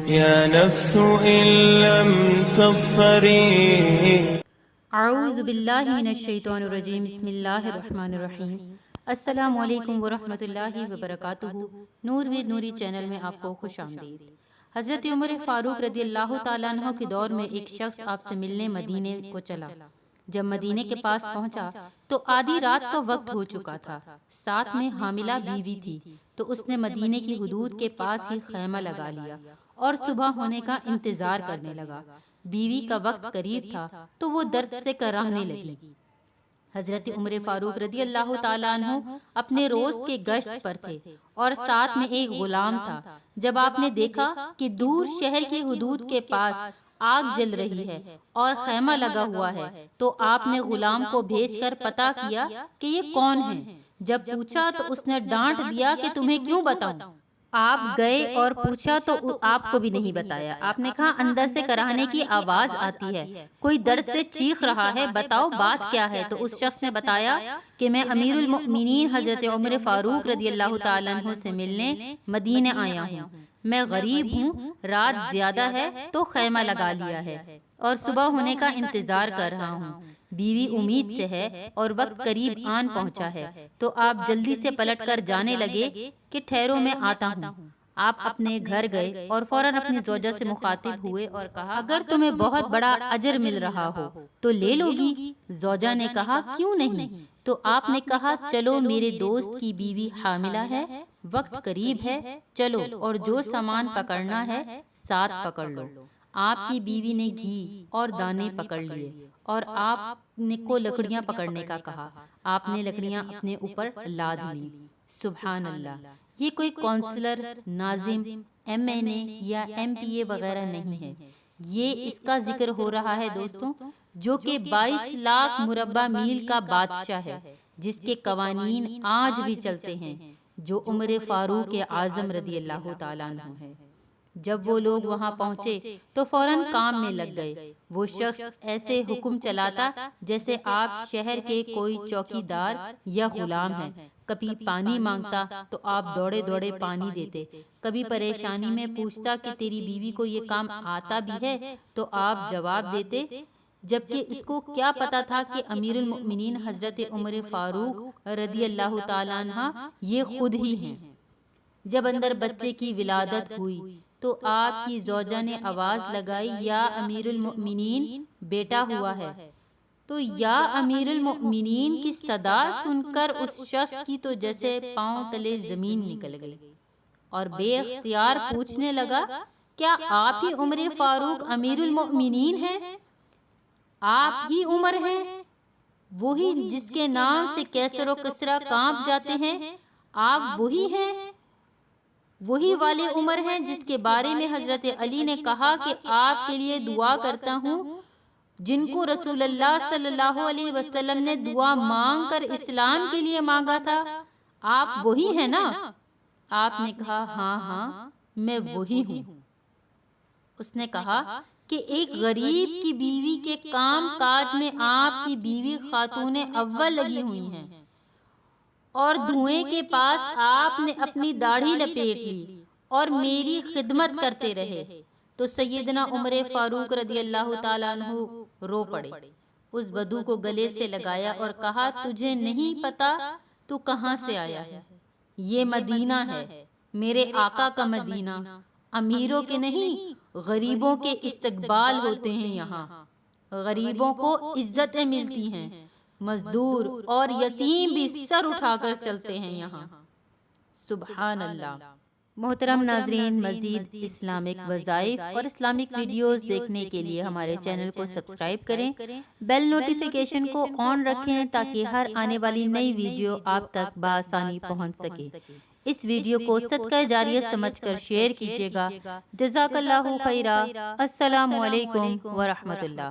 يا نفس إن لم تظفري. اعوذ باللہ من الشیطان الرجیم، بسم اللہ الرحمن الرحیم۔ السلام علیکم ورحمۃ اللہ وبرکاتہ۔ نور ود نوری چینل میں آپ کو خوش آمدید۔ حضرت عمر فاروق رضی اللہ تعالیٰ عنہ کے دور میں ایک شخص آپ سے ملنے مدینے کو چلا۔ جب مدینے کے پاس پہنچا تو آدھی رات کا وقت ہو چکا تھا، ساتھ میں حاملہ بیوی تھی، تو اس نے مدینے کی حدود کے پاس ہی خیمہ لگا لیا اور صبح ہونے کا انتظار کرنے لگا۔ بیوی کا وقت قریب تھا تو وہ درد سے کراہنے لگی۔ حضرت عمر فاروق رضی اللہ تعالیٰ عنہ اپنے روز کے گشت پر تھے اور ساتھ میں ایک غلام تھا۔ جب آپ نے دیکھا کہ دور شہر کی حدود کے پاس آگ جل رہی ہے اور خیمہ لگا ہوا ہے تو آپ نے غلام کو بھیج کر پتہ کیا کہ یہ کون ہے۔ جب پوچھا تو اس نے ڈانٹ دیا کہ تمہیں کیوں بتاؤں۔ آپ گئے اور پوچھا تو آپ کو بھی نہیں بتایا۔ آپ نے کہا اندر سے کراہنے کی آواز آتی ہے، کوئی درد سے چیخ رہا ہے، بتاؤ بات کیا ہے۔ تو اس شخص نے بتایا کہ میں امیر المؤمنین حضرت عمر فاروق رضی اللہ تعالیٰ عنہ سے ملنے مدینے آیا ہوں۔ میں غریب ہوں، رات زیادہ ہے تو خیمہ لگا لیا ہے اور صبح ہونے کا انتظار کر رہا ہوں۔ بیوی امید سے ہے اور وقت قریب آن پہنچا ہے، تو آپ جلدی سے پلٹ کر جانے لگے کہ ٹھہرو میں آتا ہوں۔ آپ اپنے گھر گئے اور فوراً اپنی زوجہ سے مخاطب ہوئے اور کہا اگر تمہیں بہت بڑا اجر مل رہا ہو تو لے لو گی۔ زوجہ نے کہا کیوں نہیں؟ تو آپ نے کہا چلو میرے دوست کی بیوی حاملہ ہے، وقت قریب ہے، چلو اور جو سامان پکڑنا ہے ساتھ پکڑ لو۔ آپ کی بیوی نے گھی اور دانے پکڑ لیے اور آپ نے کو لکڑیاں پکڑنے کا کہا۔ آپ نے لکڑیاں اپنے اوپر لاد لی۔ سبحان اللہ، یہ کوئی کونسلر، ناظم، MNA یا MPA وغیرہ نہیں ہے، یہ اس کا ذکر ہو رہا ہے دوستوں جو کہ 22 لاکھ مربع میل کا بادشاہ ہے، جس کے قوانین آج بھی چلتے ہیں، جو عمر فاروق اعظم رضی اللہ تعالیٰ عنہ ہے۔ جب وہ لوگ وہاں پہنچے تو فوراً کام میں لگ گئے۔ وہ شخص ایسے حکم چلاتا جیسے آپ شہر کے کوئی چوکی دار یا غلام ہیں۔ کبھی پانی مانگتا تو آپ دوڑے دوڑے پانی دیتے، کبھی پریشانی میں پوچھتا کہ تیری بیوی کو یہ کام آتا بھی ہے تو آپ جواب دیتے، جبکہ اس کو کیا پتا تھا کہ امیر المؤمنین حضرت عمر فاروق رضی اللہ تعالیٰ عنہ یہ خود ہی ہیں۔ جب اندر بچے کی ولادت ہوئی تو آپ کی زوجہ نے آواز لگائی یا امیر المؤمنین بیٹا ہوا ہے، تو یا امیر المؤمنین کی صدا سن کر اس شخص کی تو جیسے پاؤں تلے زمین نکل گئی اور بے اختیار پوچھنے لگا کیا آپ ہی عمر فاروق امیر المؤمنین ہیں؟ آپ ہی عمر ہیں، وہی جس کے نام سے کیسر و کسریٰ کانپ جاتے ہیں؟ آپ وہی ہیں، وہی والے عمر ہیں جس کے بارے میں حضرت علی نے کہا کہ آپ کے لیے دعا کرتا ہوں، جن کو رسول اللہ صلی اللہ علیہ وسلم نے دعا مانگ کر اسلام کے لیے مانگا تھا؟ آپ وہی ہیں نا؟ آپ نے کہا ہاں ہاں میں وہی ہوں۔ اس نے کہا کہ ایک غریب کی بیوی کے کام کاج میں آپ کی بیوی خاتون اول لگی ہوئی ہیں اور دھوئیں کے پاس آپ نے اپنی داڑھی لپیٹ لی اور میری خدمت کرتے رہے۔ تو سیدنا عمر فاروق رضی اللہ تعالیٰ عنہ رو پڑے، اس بدو کو گلے سے لگایا اور کہا تجھے نہیں پتا تو کہاں سے آیا ہے؟ یہ مدینہ ہے، میرے آقا کا مدینہ، امیروں کے نہیں غریبوں کے استقبال ہوتے ہیں، یہاں غریبوں کو عزتیں ملتی ہیں، مزدور اور یتیم بھی سر اٹھا کر چلتے ہیں یہاں۔ سبحان اللہ۔ محترم ناظرین، مزید اسلامک وظائف اور اسلامک ویڈیوز دیکھنے کے لیے ہمارے چینل کو سبسکرائب کریں، بیل نوٹیفیکیشن کو آن رکھیں تاکہ ہر آنے والی نئی ویڈیو آپ تک بآسانی پہنچ سکے۔ اس ویڈیو کو صدقہ جاریہ سمجھ کر شیئر کیجیے گا۔ جزاک اللہ خیرا۔ السلام علیکم ورحمۃ اللہ۔